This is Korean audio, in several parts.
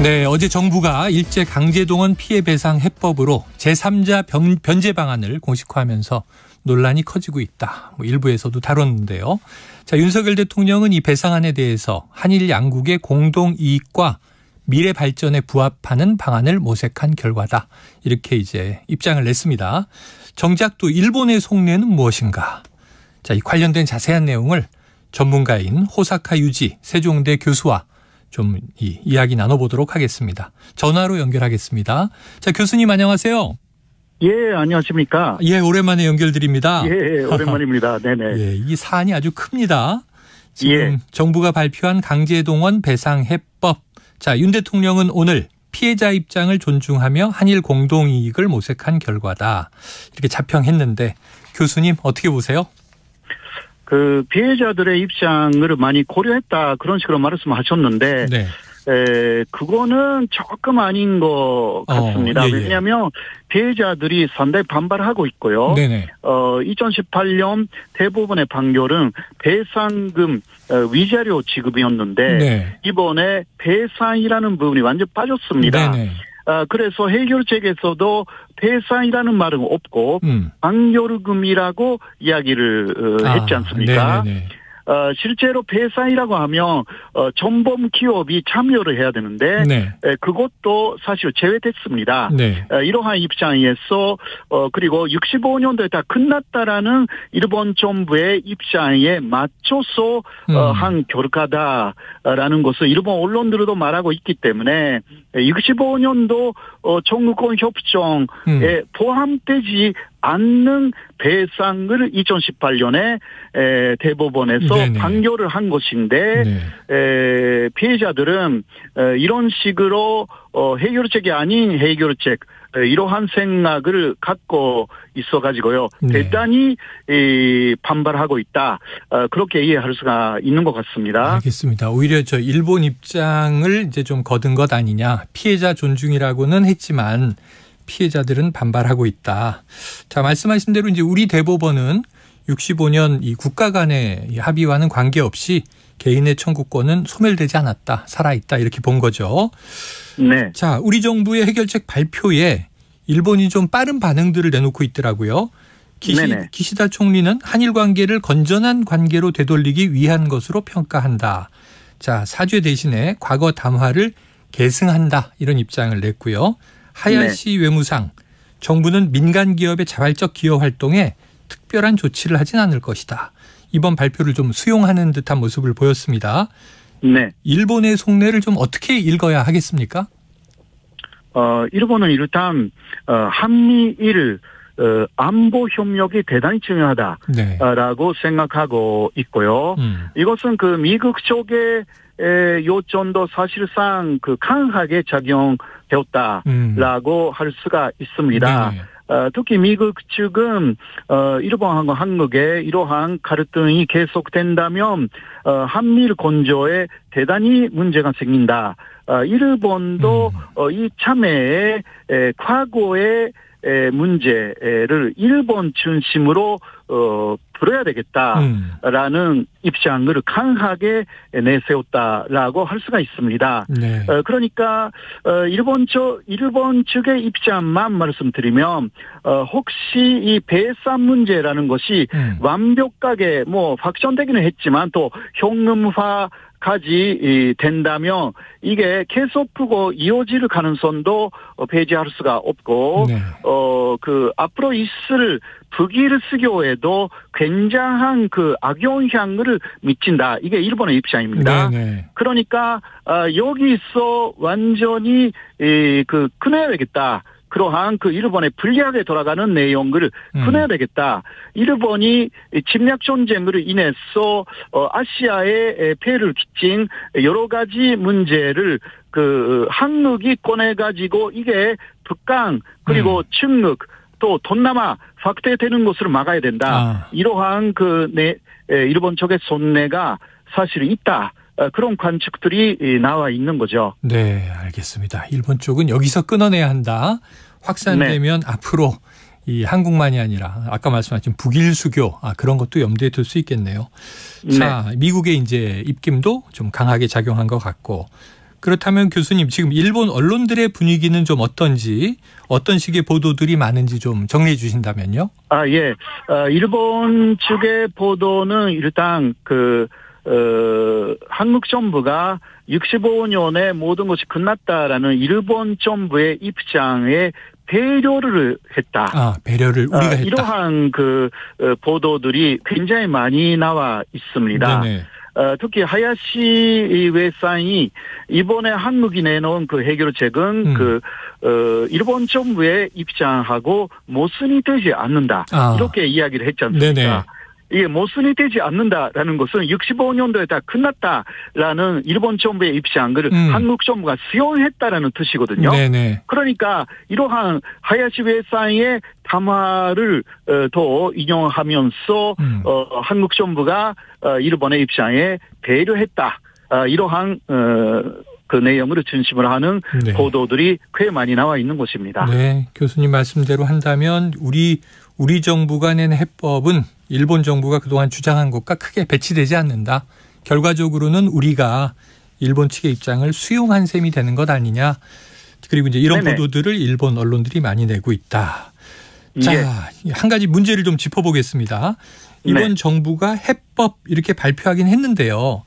네, 어제 정부가 일제 강제동원 피해 배상 해법으로 제3자 변제 방안을 공식화하면서 논란이 커지고 있다. 일부에서도 다뤘는데요. 자, 윤석열 대통령은 이 배상안에 대해서 한일 양국의 공동 이익과 미래 발전에 부합하는 방안을 모색한 결과다. 이렇게 이제 입장을 냈습니다. 정작 또 일본의 속내는 무엇인가? 자, 이 관련된 자세한 내용을 전문가인 호사카 유지 세종대 교수와 좀 이야기 나눠보도록 하겠습니다. 전화로 연결하겠습니다. 자, 교수님 안녕하세요. 예, 안녕하십니까. 예, 오랜만에 연결드립니다. 예, 오랜만입니다. 네네. 예, 이 사안이 아주 큽니다. 지금 예. 정부가 발표한 강제동원 배상 해법. 자, 윤 대통령은 오늘 피해자 입장을 존중하며 한일 공동이익을 모색한 결과다. 이렇게 자평했는데 교수님 어떻게 보세요? 그 피해자들의 입장을 많이 고려했다 그런 식으로 말씀하셨는데 네. 그거는 조금 아닌 것 같습니다. 예. 왜냐하면 피해자들이 상당히 반발하고 있고요. 네네. 2018년 대법원의 판결은 배상금 위자료 지급이었는데 네. 이번에 배상이라는 부분이 완전 빠졌습니다. 네네. 그래서 해결책에서도 배상이라는 말은 없고 방조금이라고 이야기를 했지 않습니까? 네네네. 실제로 배상이라고 하면 전범 기업이 참여를 해야 되는데 네. 그것도 사실 제외됐습니다. 네. 이러한 입장에서 그리고 65년도에 다 끝났다라는 일본 정부의 입장에 맞춰서 한 결과다라는 것을 일본 언론들도 말하고 있기 때문에 65년도 청구권 협정에 포함되지 않는 배상을 2018년에 대법원에서 네네. 판결을 한 것인데 네. 피해자들은 이런 식으로 해결책이 아닌 해결책 이러한 생각을 갖고 있어가지고요. 네. 대단히 반발하고 있다. 그렇게 이해할 수가 있는 것 같습니다. 알겠습니다. 오히려 저 일본 입장을 이제 좀 거둔 것 아니냐. 피해자 존중이라고는 했지만 피해자들은 반발하고 있다. 자, 말씀하신 대로 이제 우리 대법원은 65년 이 국가 간의 합의와는 관계없이 개인의 청구권은 소멸되지 않았다. 살아있다. 이렇게 본 거죠. 네. 자, 우리 정부의 해결책 발표에 일본이 좀 빠른 반응들을 내놓고 있더라고요. 기시다 총리는 한일 관계를 건전한 관계로 되돌리기 위한 것으로 평가한다. 자, 사죄 대신에 과거 담화를 계승한다. 이런 입장을 냈고요. 하야시 외무상, 정부는 민간 기업의 자발적 기여 활동에 특별한 조치를 하진 않을 것이다. 이번 발표를 좀 수용하는 듯한 모습을 보였습니다. 네. 일본의 속내를 좀 어떻게 읽어야 하겠습니까? 일본은 일단 한미일 안보 협력이 대단히 중요하다라고 네. 생각하고 있고요. 이것은 그 미국 쪽의 요점도 사실상 그 강하게 작용되었다라고 할 수가 있습니다. 특히 미국 측은 일본하고 한국의 이러한 갈등이 계속된다면 한미일 건조에 대단히 문제가 생긴다. 일본도 이 참여에 과거의 문제를 일본 중심으로 풀어야 되겠다라는 입장을 강하게 내세웠다라고 할 수가 있습니다. 네. 그러니까 일본 측의 입장만 말씀드리면 혹시 이 배상 문제라는 것이 완벽하게 확정되기는 했지만 또 현금화 까지 된다면 이게 계속 이어질 가능성도 배제할 수가 없고 네. 앞으로 있을 북일 수교에도 굉장한 그 악영향을 미친다. 이게 일본의 입장입니다. 네네. 그러니까 여기서 완전히 끊어야 되겠다. 그러한 그 일본의 불리하게 돌아가는 내용을 끊어야 되겠다. 일본이 침략 전쟁으로 인해서 아시아에 폐해를 끼친 여러 가지 문제를 한국이 꺼내가지고 이게 북한 그리고 중국 또 동남아 확대되는 것을 막아야 된다. 이러한 일본 쪽의 손해가 사실 있다. 그런 관측들이 나와 있는 거죠. 네, 알겠습니다. 일본 쪽은 여기서 끊어내야 한다. 확산되면 네. 앞으로 이 한국만이 아니라 아까 말씀하신 북일 수교 그런 것도 염두에 둘 수 있겠네요. 자, 미국의 이제 입김도 좀 강하게 작용한 것 같고 그렇다면 교수님 지금 일본 언론들의 분위기는 좀 어떤지 어떤 식의 보도들이 많은지 좀 정리해 주신다면요. 예. 일본 측의 보도는 일단 한국 정부가 65년에 모든 것이 끝났다라는 일본 정부의 입장에 배려를 했다. 배려를 우리가 했다. 이러한 보도들이 굉장히 많이 나와 있습니다. 네네. 특히 하야시 외상이 이번에 한국이 내놓은 해결책은 일본 정부의 입장하고 모순이 되지 않는다. 이렇게 이야기를 했지 않습니까? 네네. 이게 모순이 되지 않는다라는 것은 65년도에 다 끝났다라는 일본 정부의 입장을 한국 정부가 수용했다라는 뜻이거든요. 네네. 그러니까 이러한 하야시 외상의 담화를 더 인용하면서 한국 정부가 일본의 입장에 배려했다. 이러한 내용으로 중심을 하는 네. 보도들이 꽤 많이 나와 있는 것입니다. 네, 교수님 말씀대로 한다면 우리 정부가 낸 해법은 일본 정부가 그동안 주장한 것과 크게 배치되지 않는다. 결과적으로는 우리가 일본 측의 입장을 수용한 셈이 되는 것 아니냐. 그리고 이제 이런 네네. 보도들을 일본 언론들이 많이 내고 있다. 자, 한 가지 문제를 좀 짚어보겠습니다. 이번 네. 정부가 해법 이렇게 발표하긴 했는데요.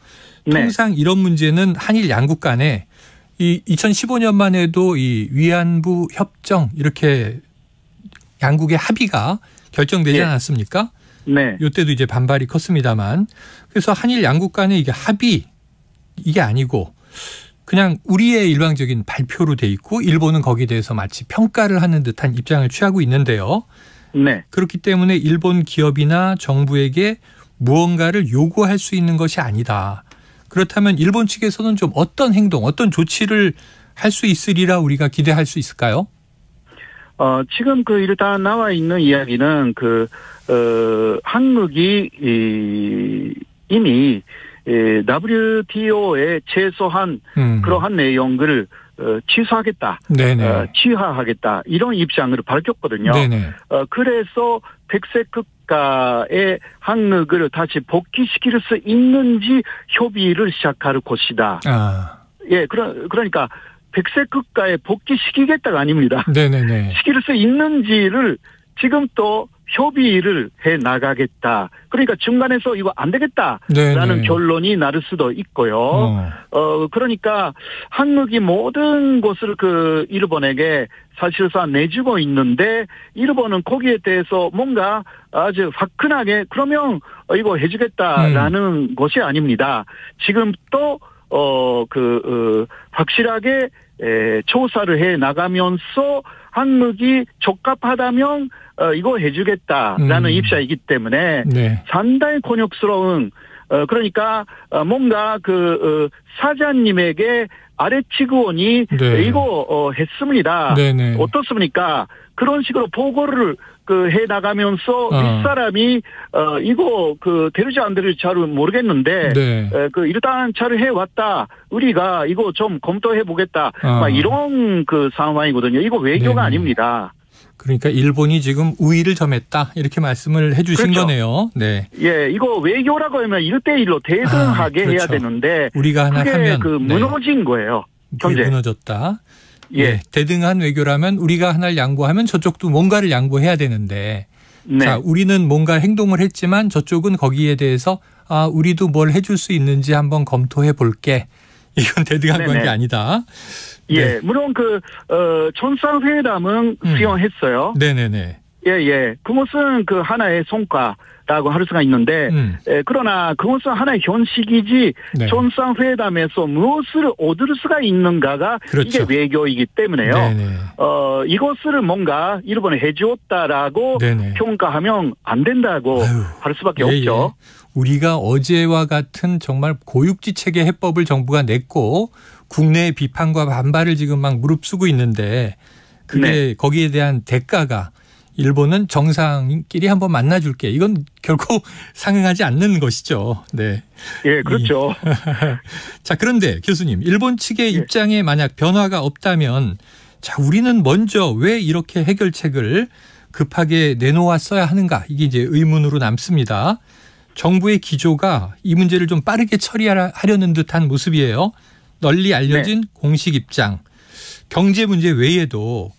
통상 이런 문제는 한일 양국 간에 이 2015년만 해도 이 위안부 협정 이렇게 양국의 합의가 결정되지 않았습니까? 네. 이때도 이제 반발이 컸습니다만 그래서 한일 양국 간의 이게 합의 이게 아니고 그냥 우리의 일방적인 발표로 돼 있고 일본은 거기에 대해서 마치 평가를 하는 듯한 입장을 취하고 있는데요. 네. 그렇기 때문에 일본 기업이나 정부에게 무언가를 요구할 수 있는 것이 아니다. 그렇다면 일본 측에서는 좀 어떤 행동, 어떤 조치를 할 수 있으리라 우리가 기대할 수 있을까요? 지금 일단 나와 있는 이야기는 한국이 이미 WTO에 최소한 그러한 내용을 취소하겠다, 취하하겠다 이런 입장을 밝혔거든요. 네네. 그래서 백색 국가의 한국을 다시 복귀시킬 수 있는지 협의를 시작할 것이다. 예, 그러니까 백색 국가에 복귀시키겠다가 아닙니다. 네네네. 시킬 수 있는지를 지금 또 협의를 해 나가겠다. 그러니까 중간에서 이거 안 되겠다라는 결론이 나를 수도 있고요. 그러니까 한국이 모든 것을 일본에게 사실상 내주고 있는데 일본은 거기에 대해서 뭔가 아주 화끈하게 그러면 이거 해주겠다라는 것이 아닙니다. 지금 또 확실하게 조사를 해 나가면서 한국이 적합하다면 이거 해주겠다라는 입장이기 때문에 상당히 곤욕스러운 그러니까 뭔가 사장님에게 아래 직원이 이거 했습니다. 어떻습니까? 그런 식으로 보고를 해 나가면서 윗사람이 이거 되는지 안 되는지 잘 모르겠는데 일단 잘 해왔다. 우리가 이거 좀 검토해 보겠다. 막 이런 상황이거든요. 이거 외교가 아닙니다. 그러니까 일본이 지금 우위를 점했다 이렇게 말씀을 해 주신 거네요. 네. 예, 이거 외교라고 하면 1대1로 대등하게 해야 되는데 우리가 하나 하면 무너진 거예요. 현재. 무너졌다. 예. 대등한 외교라면 우리가 하나를 양보하면 저쪽도 뭔가를 양보해야 되는데 자, 우리는 뭔가 행동을 했지만 저쪽은 거기에 대해서 우리도 뭘 해줄 수 있는지 한번 검토해 볼게. 이건 대등한 관계 아니다. 예, 물론 정상회담은 수용했어요. 네네네. 예. 그것은 하나의 성과라고 할 수가 있는데, 그러나 그것은 하나의 현실이지, 정상회담에서 무엇을 얻을 수가 있는가가 이게 외교이기 때문에요. 이것을 뭔가 일본에 해주었다라고 평가하면 안 된다고 할 수밖에 없죠. 우리가 어제와 같은 정말 고육지책의 해법을 정부가 냈고 국내의 비판과 반발을 지금 막 무릅쓰고 있는데 그게 거기에 대한 대가가 일본은 정상끼리 한번 만나줄게. 이건 결코 상응하지 않는 것이죠. 네. 예, 그렇죠. 자, 그런데 교수님, 일본 측의 입장에 만약 변화가 없다면 자, 우리는 먼저 왜 이렇게 해결책을 급하게 내놓았어야 하는가? 이게 이제 의문으로 남습니다. 정부의 기조가 이 문제를 좀 빠르게 처리하려는 듯한 모습이에요. 널리 알려진 공식 입장. 경제 문제 외에도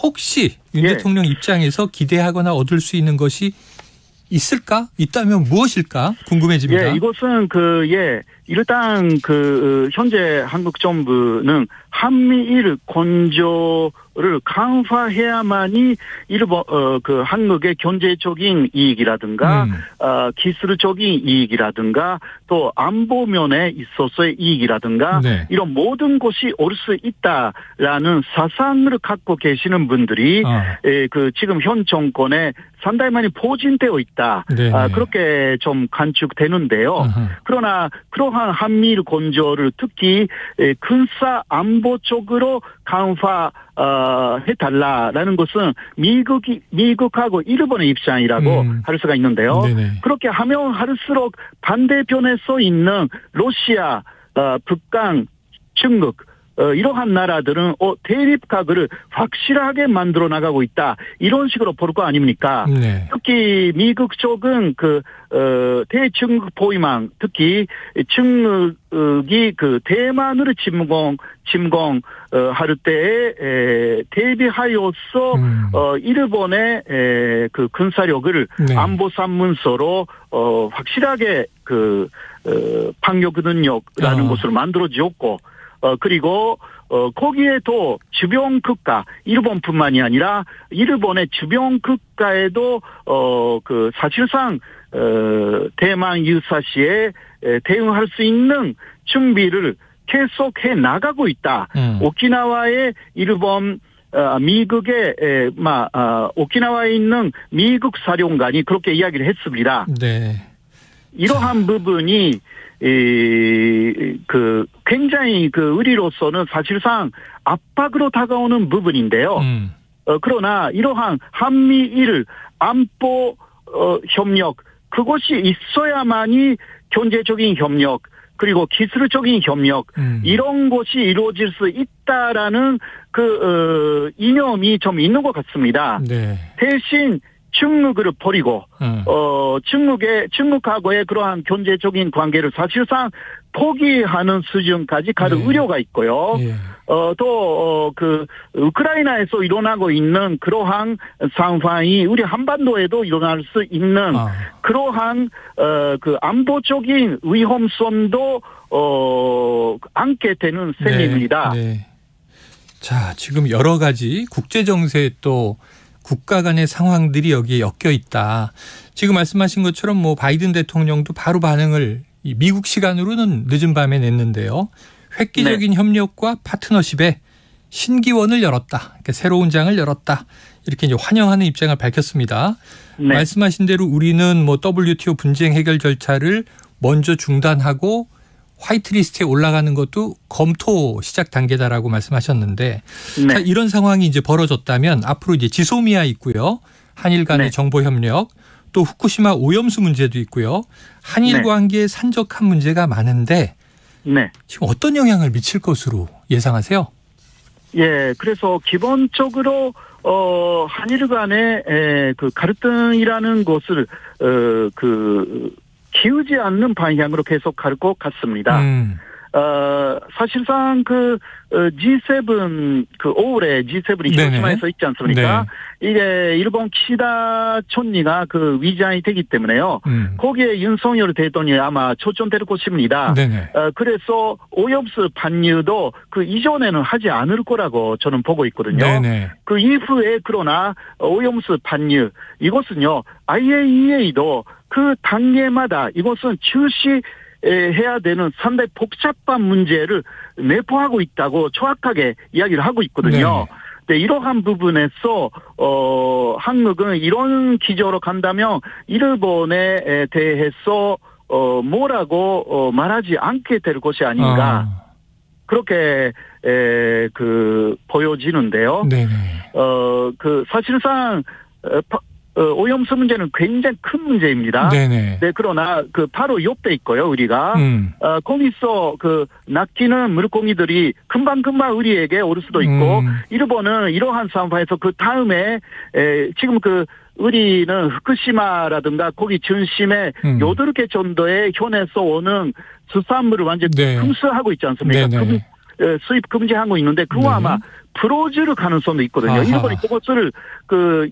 혹시 윤 대통령 입장에서 기대하거나 얻을 수 있는 것이 있을까? 있다면 무엇일까? 궁금해집니다. 이것은 일단 현재 한국 정부는 한미일 건조를 강화해야만이 일본 한국의 경제적인 이익이라든가 기술적인 이익이라든가 또 안보 면에 있어서의 이익이라든가 이런 모든 것이 올 수 있다라는 사상을 갖고 계시는 분들이 지금 현 정권에 상당히 많이 포진되어 있다. 그렇게 좀 간축되는데요. 그러나 그러한 한미일 건조를 특히 군사 안보 쪽으로 강화해달라라는 것은 미국하고 일본의 입장이라고 할 수가 있는데요. 그렇게 하면 할수록 반대편에 서 있는 러시아, 북한, 중국 이러한 나라들은 대립각을 확실하게 만들어 나가고 있다. 이런 식으로 볼 거 아닙니까? 특히 미국 쪽은 대중국 포위망, 특히 중국이 대만을 침공할 때에 대비하여서 일본의 군사력을 안보 산문서로 확실하게 방역 능력이라는 것을 만들어 주었고 그리고 거기에도 주변 국가 일본뿐만이 아니라 일본의 주변 국가에도 사실상 대만 유사시에 대응할 수 있는 준비를 계속해 나가고 있다. 오키나와의 일본 미국의 오키나와에 있는 미국 사령관이 그렇게 이야기를 했습니다. 이러한 부분이 굉장히 우리로서는 사실상 압박으로 다가오는 부분인데요. 그러나 이러한 한미일 안보 협력 그것이 있어야만이 경제적인 협력 그리고 기술적인 협력 이런 것이 이루어질 수 있다라는 이념이 좀 있는 것 같습니다. 대신 중국을 버리고 중국하고의 그러한 경제적인 관계를 사실상 포기하는 수준까지 갈 우려가 있고요. 또 우크라이나에서 일어나고 있는 그러한 상황이 우리 한반도에도 일어날 수 있는 그러한 안보적인 위험성도 안게 되는 셈입니다. 자, 지금 여러 가지 국제 정세에 또 국가 간의 상황들이 여기에 엮여 있다. 지금 말씀하신 것처럼 바이든 대통령도 바로 반응을 미국 시간으로는 늦은 밤에 냈는데요. 획기적인 협력과 파트너십에 신기원을 열었다. 그러니까 새로운 장을 열었다. 이렇게 이제 환영하는 입장을 밝혔습니다. 말씀하신 대로 우리는 WTO 분쟁 해결 절차를 먼저 중단하고 화이트리스트에 올라가는 것도 검토 시작 단계다라고 말씀하셨는데 자, 이런 상황이 이제 벌어졌다면 앞으로 이제 지소미아 있고요. 한일 간의 정보 협력 또 후쿠시마 오염수 문제도 있고요. 한일 관계에 산적한 문제가 많은데 지금 어떤 영향을 미칠 것으로 예상하세요? 그래서 기본적으로 한일 간의 갈등이라는 것을 키우지 않는 방향으로 계속 갈 것 같습니다. 사실상 G7 5월에 G7이 히로시마에서 있지 않습니까? 이게 일본 키시다 총리가 위장이 되기 때문에요. 거기에 윤석열 대통령이 아마 초점될 것입니다. 그래서 오염수 반유도 이전에는 하지 않을 거라고 저는 보고 있거든요. 그 이후에 그러나 오염수 반유 이것은요 IAEA도 그 단계마다 이것은 해야 되는 상당히 복잡한 문제를 내포하고 있다고 정확하게 이야기를 하고 있거든요. 이러한 부분에서 한국은 이런 기조로 간다면 일본에 대해서 뭐라고 말하지 않게 될 것이 아닌가 그렇게 보여지는데요. 사실상 오염수 문제는 굉장히 큰 문제입니다. 그러나 바로 옆에 있고요, 우리가. 거기서 낚이는 물고기들이 금방금방 우리에게 올 수도 있고, 일본은 이러한 상황에서 다음에, 지금 우리는 후쿠시마라든가 거기 중심에 8개 정도의 현에서 오는 수산물을 완전히 네. 금수하고 있지 않습니까? 수입 금지하고 있는데 그거 아마 풀어줄 가능성도 있거든요. 아하. 일본이 그것을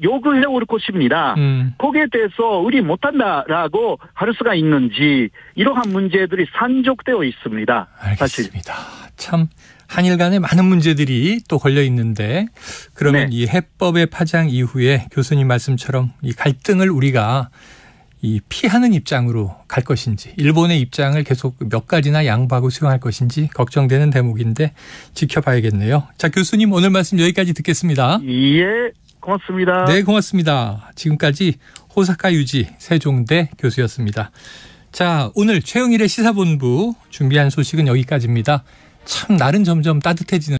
요구해 올 것입니다. 거기에 대해서 우리 못한다라고 할 수가 있는지 이러한 문제들이 산적되어 있습니다. 알겠습니다. 사실. 참 한일 간에 많은 문제들이 또 걸려 있는데 그러면 이 해법의 파장 이후에 교수님 말씀처럼 이 갈등을 우리가 이 피하는 입장으로 갈 것인지 일본의 입장을 계속 몇 가지나 양보하고 수용할 것인지 걱정되는 대목인데 지켜봐야겠네요. 자, 교수님 오늘 말씀 여기까지 듣겠습니다. 예, 고맙습니다. 네, 고맙습니다. 지금까지 호사카 유지 세종대 교수였습니다. 자, 오늘 최영일의 시사본부 준비한 소식은 여기까지입니다. 참 날은 점점 따뜻해지는